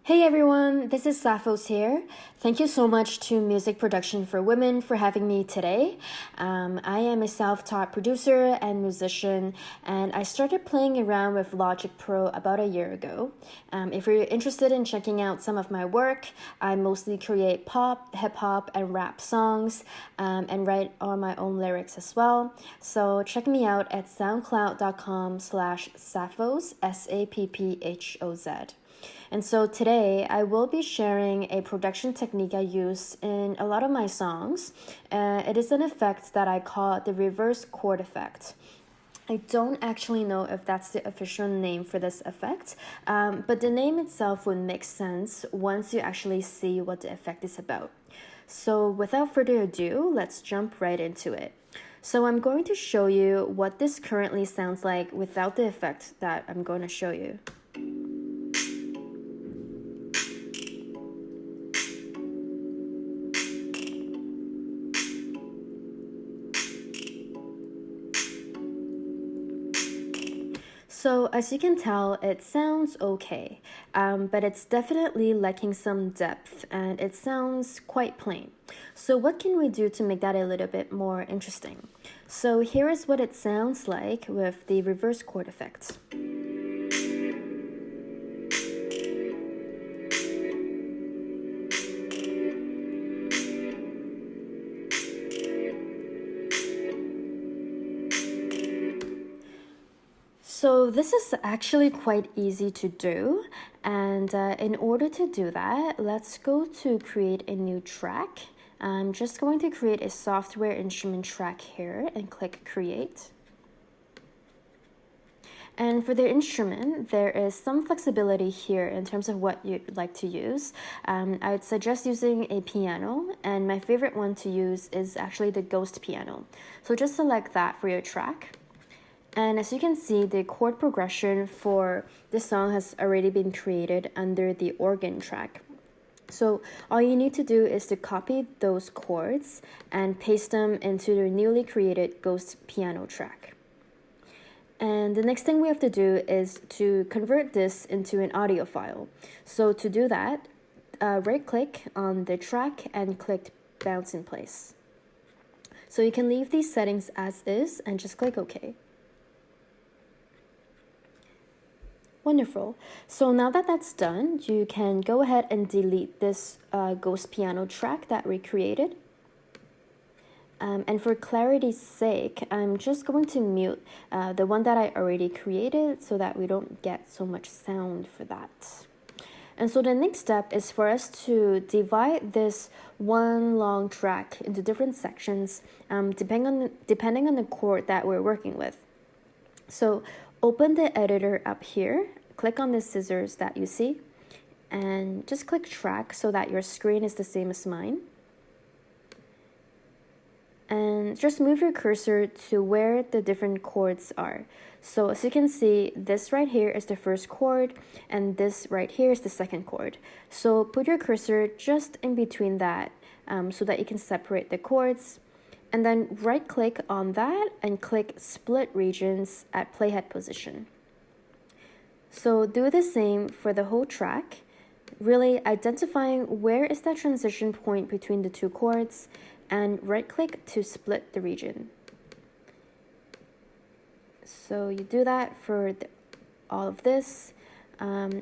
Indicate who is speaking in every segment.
Speaker 1: Hey everyone, this is Sapphoz here. Thank you so much to Music Production for Women for having me today. I am a self-taught producer and musician, and I started playing around with Logic Pro about a year ago. If you're interested in checking out some of my work, I mostly create pop, hip-hop, and rap songs, and write all my own lyrics as well. So check me out at soundcloud.com/Sapphoz, Sapphoz. And so today I will be sharing a production technique I use in a lot of my songs. It is an effect that I call the reverse chord effect. I don't actually know if that's the official name for this effect, but the name itself would make sense once you actually see what the effect is about. So without further ado, let's jump right into it. So I'm going to show you what this currently sounds like without the effect that I'm going to show you. So as you can tell, it sounds okay, but it's definitely lacking some depth and it sounds quite plain. So what can we do to make that a little bit more interesting? So here is what it sounds like with the reverse chord effect. So this is actually quite easy to do, and in order to do that, let's go to create a new track. I'm just going to create a software instrument track here and click create. And for the instrument, there is some flexibility here in terms of what you'd like to use. I'd suggest using a piano, and my favorite one to use is actually the ghost piano. So just select that for your track. And as you can see, the chord progression for this song has already been created under the organ track. So all you need to do is to copy those chords and paste them into the newly created ghost piano track. And the next thing we have to do is to convert this into an audio file. So to do that, right-click on the track and click Bounce in Place. So you can leave these settings as is and just click OK. Wonderful. So now that that's done, you can go ahead and delete this ghost piano track that we created. And for clarity's sake, I'm just going to mute the one that I already created so that we don't get so much sound for that. And so the next step is for us to divide this one long track into different sections depending on the chord that we're working with. So open the editor up here, click on the scissors that you see, and just click track so that your screen is the same as mine. And just move your cursor to where the different chords are. So as you can see, this right here is the first chord, and this right here is the second chord. So put your cursor just in between that so that you can separate the chords. And then right-click on that and click Split Regions at playhead position. So do the same for the whole track, really identifying where is that transition point between the two chords, and right-click to split the region. So you do that for all of this.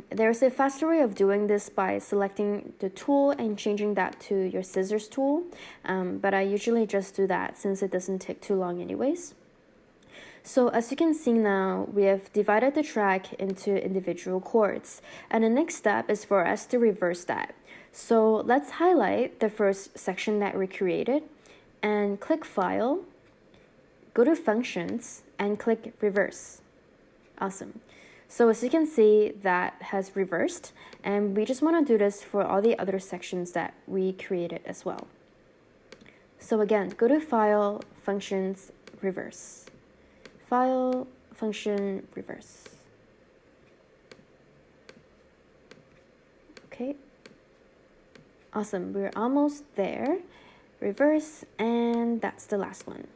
Speaker 1: There's a faster way of doing this by selecting the tool and changing that to your scissors tool, but I usually just do that since it doesn't take too long anyways. So as you can see now, we have divided the track into individual chords, and the next step is for us to reverse that. So let's highlight the first section that we created and click File, go to Functions, and click Reverse. Awesome. So as you can see, that has reversed, and we just want to do this for all the other sections that we created as well. So again, go to File, Functions, Reverse. File, Function, Reverse. Okay. Awesome, we're almost there. Reverse, and that's the last one.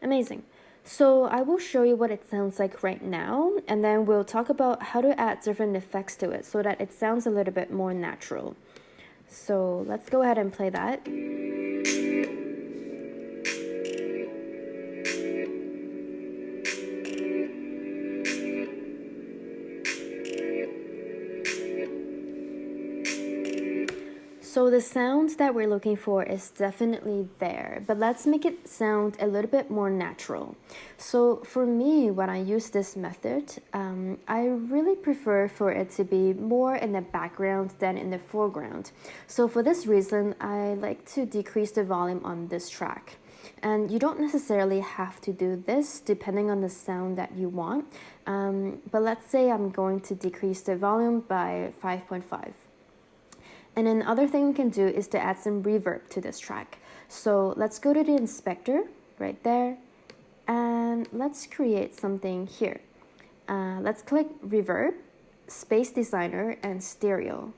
Speaker 1: Amazing. So I will show you what it sounds like right now, and then we'll talk about how to add different effects to it so that it sounds a little bit more natural. So let's go ahead and play that. So the sound that we're looking for is definitely there, but let's make it sound a little bit more natural. So for me, when I use this method, I really prefer for it to be more in the background than in the foreground. So for this reason, I like to decrease the volume on this track. And you don't necessarily have to do this depending on the sound that you want. But let's say I'm going to decrease the volume by 5.5. And then other thing we can do is to add some reverb to this track. So let's go to the inspector right there, and let's create something here. Let's click reverb, space designer, and stereo.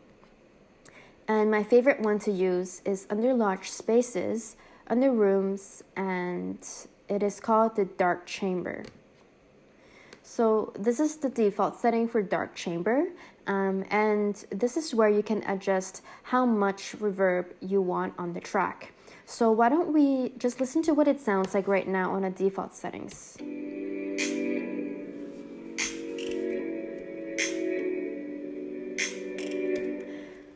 Speaker 1: And my favorite one to use is under large spaces, under rooms, and it is called the dark chamber. So this is the default setting for dark chamber, and this is where you can adjust how much reverb you want on the track. So why don't we just listen to what it sounds like right now on a default settings.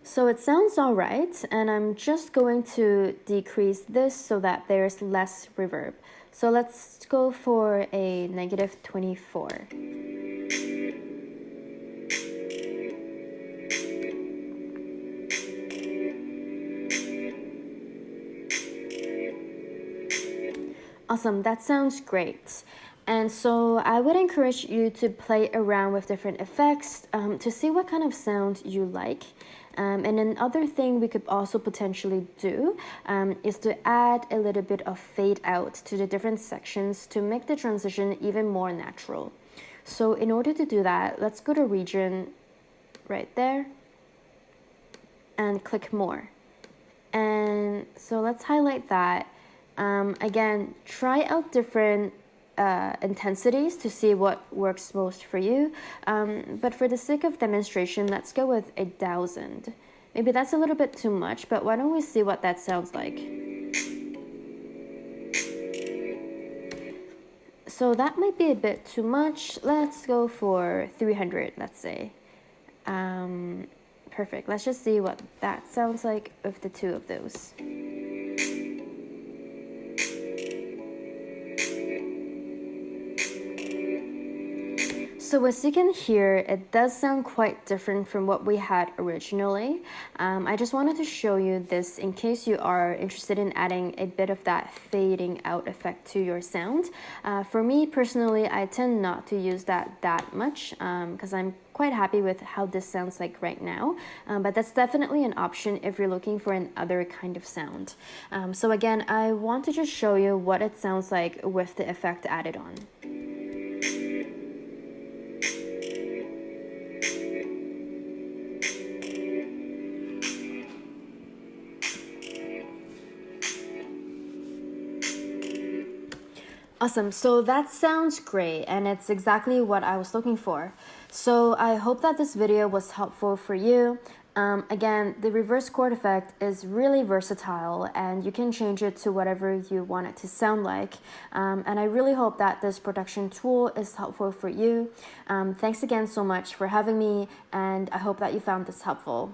Speaker 1: So it sounds all right, and I'm just going to decrease this so that there's less reverb. So let's go for a -24. Awesome, that sounds great. And so I would encourage you to play around with different effects to see what kind of sound you like. And another thing we could also potentially do is to add a little bit of fade out to the different sections to make the transition even more natural. So in order to do that, let's go to region right there and click more. And so let's highlight that. Again, try out different intensities to see what works most for you. But for the sake of demonstration, let's go with 1,000. Maybe that's a little bit too much, but why don't we see what that sounds like? So that might be a bit too much. Let's go for 300, let's say. Perfect. Let's just see what that sounds like with the two of those. So as you can hear, it does sound quite different from what we had originally. I just wanted to show you this in case you are interested in adding a bit of that fading out effect to your sound. For me personally, I tend not to use that much because I'm quite happy with how this sounds like right now, but that's definitely an option if you're looking for another kind of sound. So again, I want to just show you what it sounds like with the effect added on. Awesome, so that sounds great, and it's exactly what I was looking for. So I hope that this video was helpful for you. Again, the reverse chord effect is really versatile, and you can change it to whatever you want it to sound like. And I really hope that this production tool is helpful for you. Thanks again so much for having me, and I hope that you found this helpful.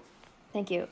Speaker 1: Thank you.